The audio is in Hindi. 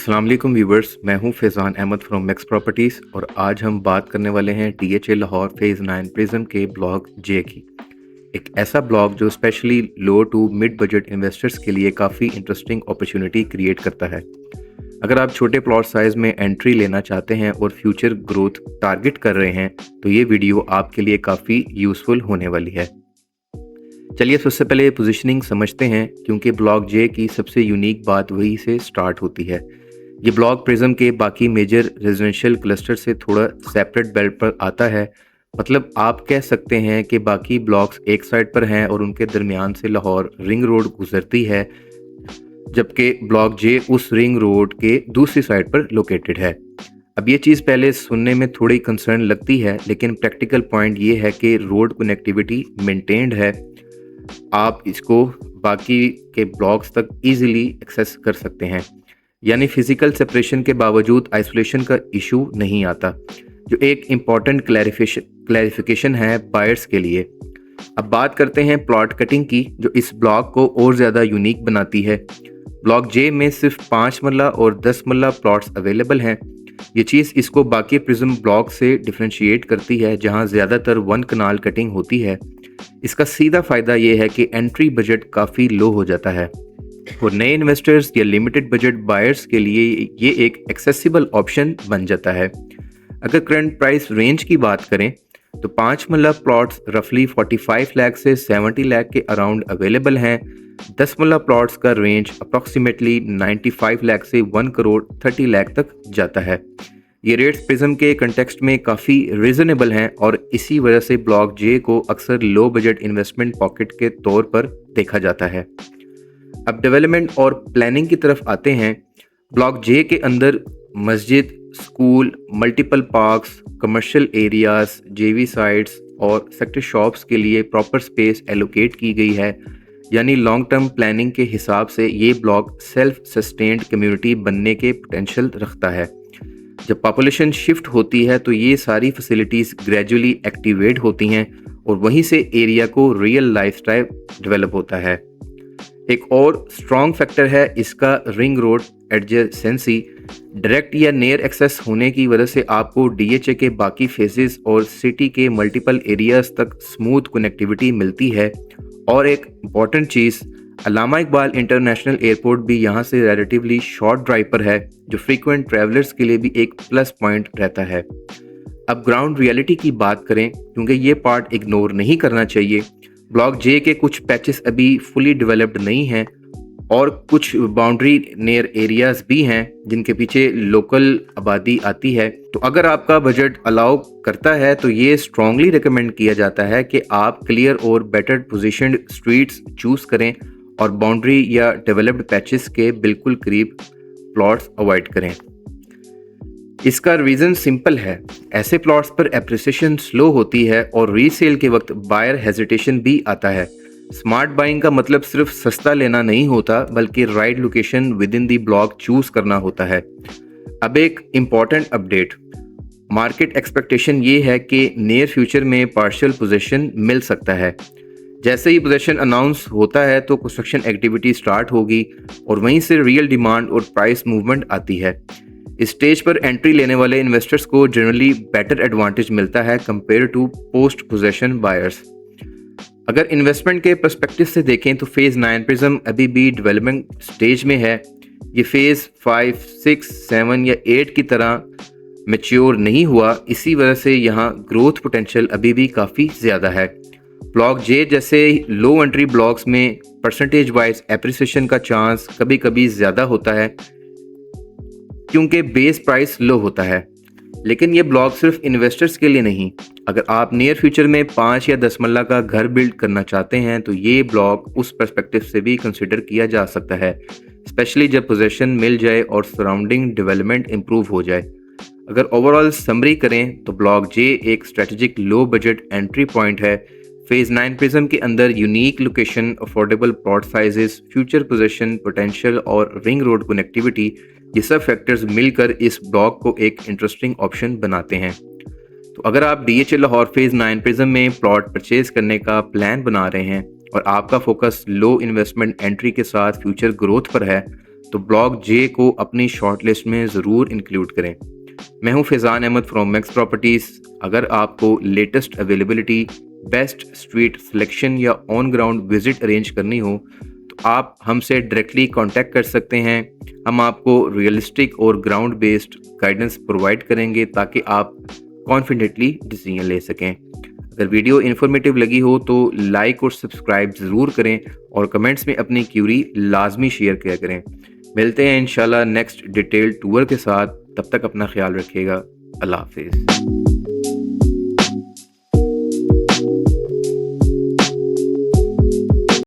अस्सलाम वालेकुम व्यूवर्स, मैं हूं Faizan Ahmad from Max Properties और आज हम बात करने वाले हैं डीएचए लाहौर फेज़ 9 प्रिज्म के ब्लॉक जे की। एक ऐसा ब्लॉक जो specially low to mid budget investors के लिए काफ़ी इंटरेस्टिंग अपॉर्चुनिटी क्रिएट करता है। अगर आप छोटे प्लॉट साइज़ में एंट्री लेना चाहते हैं और फ्यूचर ग्रोथ टारगेट कर रहे हैं तो ये वीडियो आपके लिए काफ़ी यूज़फुल होने वाली है। चलिए सबसे पहले पोजीशनिंग समझते हैं, क्योंकि ब्लॉक जे की सबसे यूनिक बात वही से स्टार्ट होती है। ये ब्लॉक प्रिज्म के बाकी मेजर रेजिडेंशियल क्लस्टर से थोड़ा सेपरेट बेल्ट पर आता है। मतलब आप कह सकते हैं कि बाकी ब्लॉक्स एक साइड पर हैं और उनके दरमियान से लाहौर रिंग रोड गुजरती है, जबकि ब्लॉक जे उस रिंग रोड के दूसरी साइड पर लोकेटेड है। अब ये चीज़ पहले सुनने में थोड़ी कंसर्न लगती है, लेकिन प्रैक्टिकल पॉइंट ये है कि रोड कनेक्टिविटी मेंटेन्ड है। आप इसको बाकी के ब्लॉक्स तक इजीली एक्सेस कर सकते हैं, यानी फिजिकल सेपरेशन के बावजूद आइसोलेशन का इशू नहीं आता, जो एक इम्पॉर्टेंट क्लैरिफिकेशन है बायर्स के लिए। अब बात करते हैं प्लॉट कटिंग की, जो इस ब्लॉक को और ज़्यादा यूनिक बनाती है। ब्लॉक जे में सिर्फ 5 मरला और 10 मरला प्लॉट्स अवेलेबल हैं। ये चीज़ इसको बाकी प्रिज्म ब्लॉक से डिफ्रेंशिएट करती है, जहां ज़्यादातर 1 कनाल कटिंग होती है। इसका सीधा फ़ायदा ये है कि एंट्री बजट काफ़ी लो हो जाता है और नए इन्वेस्टर्स या लिमिटेड बजट बायर्स के लिए ये एक एक्सेसिबल ऑप्शन बन जाता है। अगर करंट प्राइस रेंज की बात करें तो 5 मरला प्लॉट्स रफली 45 लाख से 70 लाख के अराउंड अवेलेबल हैं। 10 मरला प्लॉट्स का रेंज अप्रॉक्सीमेटली 95 लाख से 1 करोड़ 30 लाख तक जाता है। ये रेट्स प्रिज्म के कंटेक्स्ट में काफ़ी रीजनेबल हैं और इसी वजह से ब्लॉक जे को अक्सर लो बजट इन्वेस्टमेंट पॉकेट के तौर पर देखा जाता है। अब डेवलपमेंट और प्लानिंग की तरफ आते हैं। ब्लॉक जे के अंदर मस्जिद, school, multiple parks, commercial areas, जेवी साइट्स और सेक्टर शॉप्स के लिए प्रॉपर स्पेस एलोकेट की गई है, यानी लॉन्ग टर्म प्लानिंग के हिसाब से ये ब्लॉक सेल्फ सस्टेन्ड कम्युनिटी बनने के पोटेंशियल रखता है। जब पॉपुलेशन शिफ्ट होती है तो ये सारी फैसिलिटीज़ ग्रेजुअली एक्टिवेट होती हैं और वहीं से एरिया को रियल लाइफस्टाइल डेवलप होता है। एक और स्ट्रॉन्ग फैक्टर है इसका रिंग रोड एडजेसेंसी। डायरेक्ट या नियर एक्सेस होने की वजह से आपको डीएचए के बाकी फेजेस और सिटी के मल्टीपल एरियाज तक स्मूथ कनेक्टिविटी मिलती है। और एक इम्पॉर्टेंट चीज़, अल्लामा इकबाल इंटरनेशनल एयरपोर्ट भी यहाँ से रिलेटिवली शॉर्ट ड्राइव पर है, जो फ्रीक्वेंट ट्रैवलर्स के लिए भी एक प्लस पॉइंट रहता है। अब ग्राउंड रियलिटी की बात करें, क्योंकि ये पार्ट इग्नोर नहीं करना चाहिए। ब्लॉक जे के कुछ पैचेस अभी फुली डेवलप्ड नहीं हैं और कुछ बाउंड्री नियर एरियाज भी हैं जिनके पीछे लोकल आबादी आती है। तो अगर आपका बजट अलाउ करता है तो ये स्ट्रांगली रिकमेंड किया जाता है कि आप क्लियर और बेटर पोजीशनड स्ट्रीट्स चूज करें और बाउंड्री या डेवलप्ड पैचेस के बिल्कुल करीब प्लॉट्स अवॉइड करें। इसका रीज़न सिंपल है, ऐसे प्लॉट्स पर एप्रिसिएशन स्लो होती है और रीसेल के वक्त बायर हेजिटेशन भी आता है। स्मार्ट बाइंग का मतलब सिर्फ सस्ता लेना नहीं होता, बल्कि right location with in the block choose करना होता है। अब एक इम्पॉर्टेंट अपडेट, मार्केट एक्सपेक्टेशन ये है कि नियर फ्यूचर में पार्शियल पोजीशन मिल सकता है। जैसे ही पोजीशन अनाउंस होता है तो कंस्ट्रक्शन एक्टिविटी स्टार्ट होगी और वहीं से रियल डिमांड और प्राइस मूवमेंट आती है। इस स्टेज पर एंट्री लेने वाले इन्वेस्टर्स को जनरली बेटर एडवांटेज मिलता है compare to post position buyers. अगर इन्वेस्टमेंट के पर्सपेक्टिव से देखें तो फेज़ 9 प्रिज्म अभी भी डेवलपमेंट स्टेज में है। ये फेज़ 5, 6, 7 या 8 की तरह मैच्योर नहीं हुआ, इसी वजह से यहाँ ग्रोथ पोटेंशियल अभी भी काफ़ी ज़्यादा है। ब्लॉक जे जैसे लो एंट्री ब्लॉक्स में परसेंटेज वाइज एप्रिसिएशन का चांस कभी कभी ज़्यादा होता है क्योंकि बेस प्राइस लो होता है, लेकिन ये ब्लॉक सिर्फ इन्वेस्टर्स के लिए नहीं। अगर आप नियर फ्यूचर में 5 या 10 मरला का घर बिल्ड करना चाहते हैं तो ये ब्लॉक उस पर्सपेक्टिव से भी कंसिडर किया जा सकता है, स्पेशली जब पोजीशन मिल जाए और सराउंडिंग डेवलपमेंट इंप्रूव हो जाए। अगर ओवरऑल समरी करें तो ब्लॉक जे एक strategic low budget entry point है। फेज़ 9 प्रिज्म के अंदर unique location, affordable plot sizes, future position potential और रिंग रोड कनेक्टिविटी, ये सब फैक्टर्स मिलकर इस ब्लॉक को एक इंटरेस्टिंग ऑप्शन बनाते हैं। तो अगर आप डीएचए लाहौर फेज़ 9 प्रिज्म में प्लॉट परचेज करने का प्लान बना रहे हैं और आपका फोकस लो इन्वेस्टमेंट एंट्री के साथ फ्यूचर ग्रोथ पर है, तो ब्लॉक जे को अपनी शॉर्ट लिस्ट में ज़रूर इंक्लूड करें। मैं हूं Faizan Ahmad from Max Properties. अगर आपको latest availability, best street selection या ऑन ग्राउंड विजिट अरेंज करनी हो तो आप हमसे डायरेक्टली कांटेक्ट कर सकते हैं। हम आपको रियलिस्टिक और ग्राउंड बेस्ड गाइडेंस प्रोवाइड करेंगे ताकि आप कॉन्फिडेंटली डिसीजन ले सकें। अगर वीडियो इन्फॉर्मेटिव लगी हो तो लाइक और सब्सक्राइब ज़रूर करें और कमेंट्स में अपनी क्यूरी लाजमी शेयर किया करें। मिलते हैं इंशाल्लाह नेक्स्ट डिटेल टूर के साथ। तब तक अपना ख्याल रखिएगा। अल्लाह हाफिज़।